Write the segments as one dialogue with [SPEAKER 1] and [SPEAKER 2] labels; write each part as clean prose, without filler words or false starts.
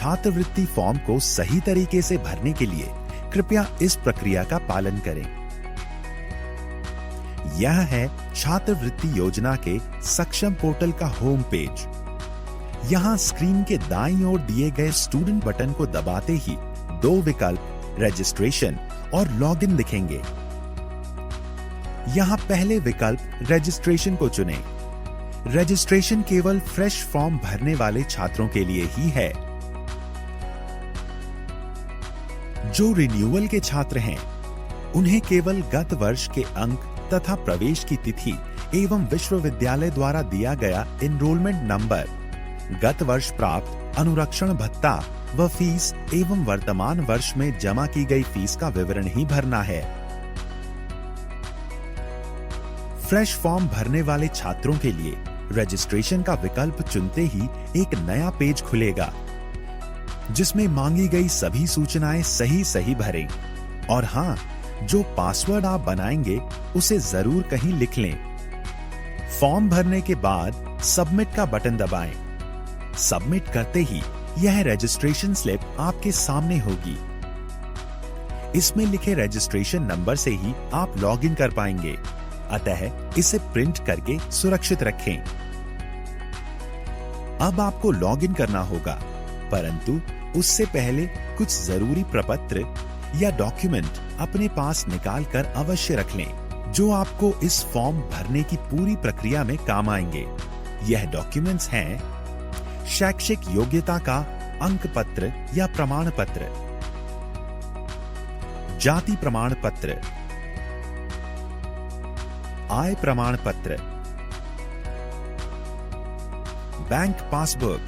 [SPEAKER 1] छात्रवृत्ति फॉर्म को सही तरीके से भरने के लिए कृपया इस प्रक्रिया का पालन करें। यह है छात्रवृत्ति योजना के सक्षम पोर्टल का होम पेज। यहाँ स्क्रीन के दाईं ओर दिए गए स्टूडेंट बटन को दबाते ही दो विकल्प रजिस्ट्रेशन और लॉगिन दिखेंगे। यहाँ पहले विकल्प रजिस्ट्रेशन को चुनें। रजिस्ट्रेशन केवल फ्रेश फॉर्म भरने वाले छात्रों के लिए ही है। जो रिन्यूअल के छात्र हैं, उन्हें केवल गत वर्ष के अंक तथा प्रवेश की तिथि एवं विश्वविद्यालय द्वारा दिया गया एनरोलमेंट नंबर, गत वर्ष प्राप्त अनुरक्षण भत्ता व फीस एवं वर्तमान वर्ष में जमा की गई फीस का विवरण ही भरना है। फ्रेश फॉर्म भरने वाले छात्रों के लिए रजिस्ट्रेशन का विकल्प चुनते ही एक नया पेज खुलेगा, जिसमें मांगी गई सभी सूचनाएं सही भरें। और हाँ, जो पासवर्ड आप बनाएंगे उसे जरूर कहीं लिख लें। फॉर्म भरने के बाद सबमिट का बटन दबाएं। सबमिट करते ही यह रजिस्ट्रेशन स्लिप आपके सामने होगी। इसमें लिखे रजिस्ट्रेशन नंबर से ही आप लॉगिन कर पाएंगे, अतः इसे प्रिंट करके सुरक्षित रखें। अब आपको लॉगिन करना होगा, परंतु उससे पहले कुछ जरूरी प्रपत्र या डॉक्यूमेंट अपने पास निकाल कर अवश्य रख लें, जो आपको इस फॉर्म भरने की पूरी प्रक्रिया में काम आएंगे। यह डॉक्यूमेंट्स हैं शैक्षिक योग्यता का अंक पत्र या प्रमाण पत्र, जाति प्रमाण पत्र, आय प्रमाण पत्र, बैंक पासबुक,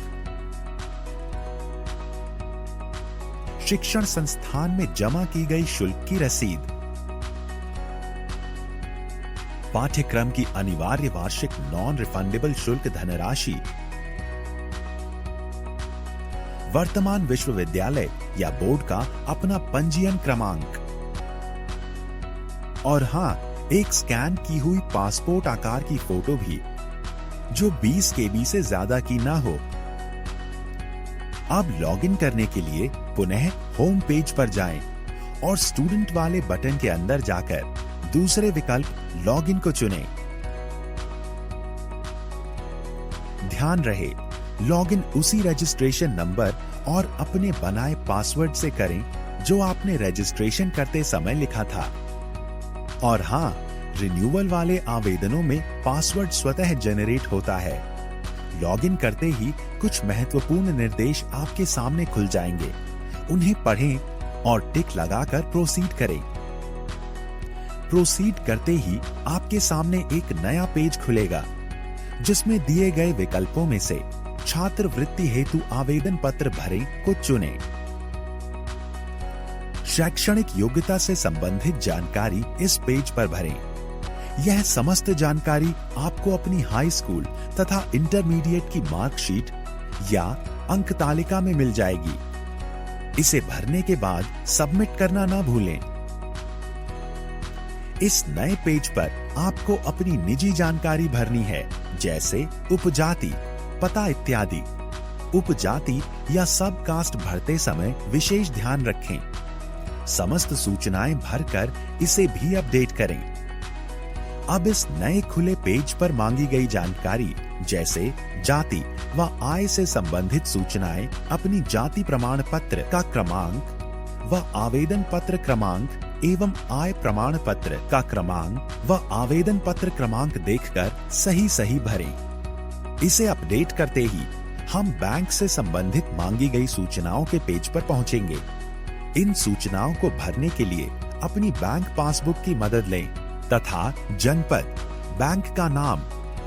[SPEAKER 1] शिक्षण संस्थान में जमा की गई शुल्क की रसीद, पाठ्यक्रम की अनिवार्य वार्षिक नॉन रिफंडेबल शुल्क धनराशि, वर्तमान विश्वविद्यालय या बोर्ड का अपना पंजीयन क्रमांक, और हाँ, एक स्कैन की हुई पासपोर्ट आकार की फोटो भी, जो 20 KB से ज्यादा की ना हो। अब लॉगिन करने के लिए पुनः होम पेज पर जाएं और स्टूडेंट वाले बटन के अंदर जाकर दूसरे विकल्प लॉगिन को चुनें। ध्यान रहे, लॉगिन उसी रजिस्ट्रेशन नंबर और अपने बनाए पासवर्ड से करें जो आपने रजिस्ट्रेशन करते समय लिखा था। और हाँ, रिन्यूअल वाले आवेदनों में पासवर्ड स्वतः जनरेट होता है। लॉगिन करते ही कुछ महत्वपूर्ण निर्देश आपके सामने खुल जाएंगे। उन्हें पढ़ें और टिक लगाकर प्रोसीड करें। प्रोसीड करते ही आपके सामने एक नया पेज खुलेगा, जिसमें दिए गए विकल्पों में से छात्रवृत्ति हेतु आवेदन पत्र भरें को चुनें। शैक्षणिक योग्यता से संबंधित जानकारी इस पेज पर भरें। यह समस्त जानकारी आपको अपनी हाई स्कूल तथा इंटरमीडिएट की मार्कशीट या अंक तालिका में मिल जाएगी। इसे भरने के बाद सबमिट करना ना भूलें। इस नए पेज पर आपको अपनी निजी जानकारी भरनी है, जैसे उपजाति, पता इत्यादि। उपजाति या सब कास्ट भरते समय विशेष ध्यान रखें। समस्त सूचनाएं भरकर इसे भी अपडेट करें। अब इस नए खुले पेज पर मांगी गई जानकारी जैसे जाति व आय से संबंधित सूचनाएं अपनी जाति प्रमाण पत्र का क्रमांक व आवेदन पत्र क्रमांक एवं आय प्रमाण पत्र का क्रमांक व आवेदन पत्र क्रमांक देखकर सही भरें। इसे अपडेट करते ही हम बैंक से संबंधित मांगी गई सूचनाओं के पेज पर पहुंचेंगे। इन सूचनाओं को भरने के लिए अपनी बैंक पासबुक की मदद लें तथा जनपद, बैंक का नाम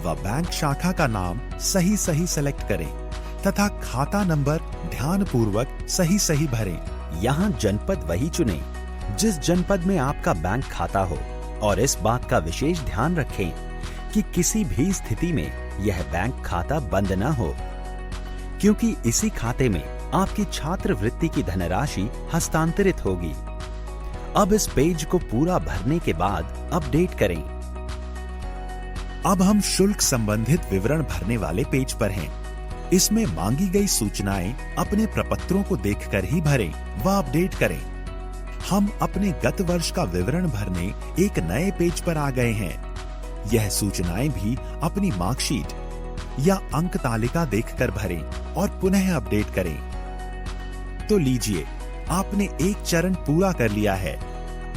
[SPEAKER 1] व बैंक शाखा का नाम सही सेलेक्ट करें तथा खाता नंबर ध्यानपूर्वक सही भरें।
[SPEAKER 2] यहाँ जनपद वही चुनें जिस जनपद में आपका बैंक खाता हो और इस बात का विशेष ध्यान रखें कि किसी भी स्थिति में यह बैंक खाता बंद न हो, क्योंकि इसी खाते में आपकी छात्रवृत्ति की धनराशि हस्तांतरित होगी। अब इस पेज को पूरा भरने के बाद अपडेट करें।
[SPEAKER 1] अब हम शुल्क संबंधित विवरण भरने वाले पेज पर हैं। इसमें मांगी गई सूचनाएं अपने प्रपत्रों को देखकर ही भरें व अपडेट करें। हम अपने गत वर्ष का विवरण भरने एक नए पेज पर आ गए हैं। यह सूचनाएं भी अपनी मार्कशीट या अंक तालिका देखकर भरें और पुनः अपडेट करें। तो लीजिए, आपने एक चरण पूरा कर लिया है।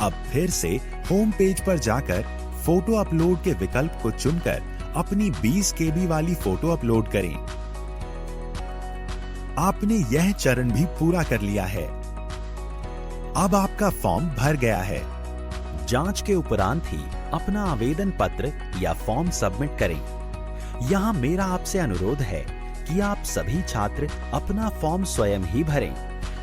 [SPEAKER 1] अब फिर से होम पेज पर जाकर फोटो अपलोड के विकल्प को चुनकर अपनी 20 KB वाली फोटो अपलोड करें। आपने यह चरण भी पूरा कर लिया है। अब आपका फॉर्म भर गया है।
[SPEAKER 2] जांच के उपरांत ही अपना आवेदन पत्र या फॉर्म सबमिट करें। यहाँ मेरा आपसे अनुरोध है कि आप सभी छात्र अपना फॉर्म स्वयं ही भरें।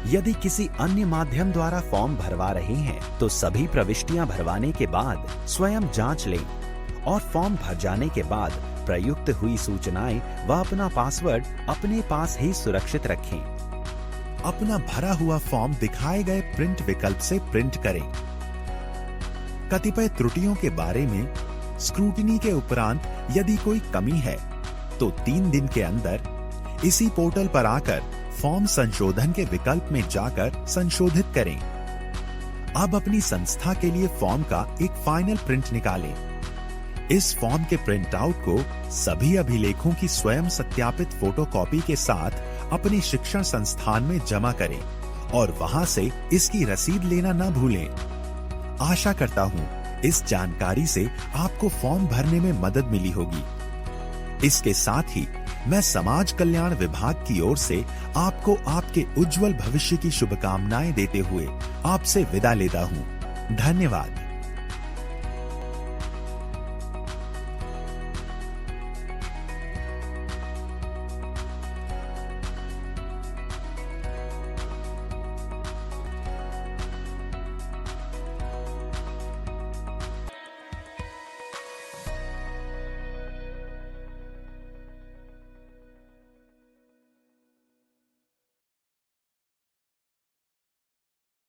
[SPEAKER 2] यदि किसी अन्य माध्यम द्वारा फॉर्म भरवा रहे हैं तो सभी प्रविष्टियां भरवाने के बाद स्वयं जांच लें और फॉर्म भर जाने के बाद प्रयुक्त हुई सूचनाएं व अपना पासवर्ड अपने पास ही सुरक्षित रखें।
[SPEAKER 1] अपना भरा हुआ फॉर्म दिखाए गए प्रिंट विकल्प से प्रिंट करें। कतिपय त्रुटियों के बारे में स्क्रूटिनी के उपरांत यदि कोई कमी है तो 3 दिन के अंदर इसी पोर्टल पर आकर फॉर्म संशोधन के विकल्प में जाकर संशोधित करें। अब अपनी संस्था के लिए फॉर्म का एक फाइनल प्रिंट निकालें। इस फॉर्म के प्रिंट आउट को सभी अभिलेखों की स्वयं सत्यापित फोटोकॉपी के साथ अपने शिक्षण संस्थान में जमा करें और वहां से इसकी रसीद लेना न भूलें। आशा करता हूं इस जानकारी से आपको फॉर्म भरने में मदद मिली होगी। इसके साथ ही मैं समाज कल्याण विभाग की ओर से आपको आपके उज्जवल भविष्य की शुभकामनाएं देते हुए आपसे विदा लेता हूं। धन्यवाद।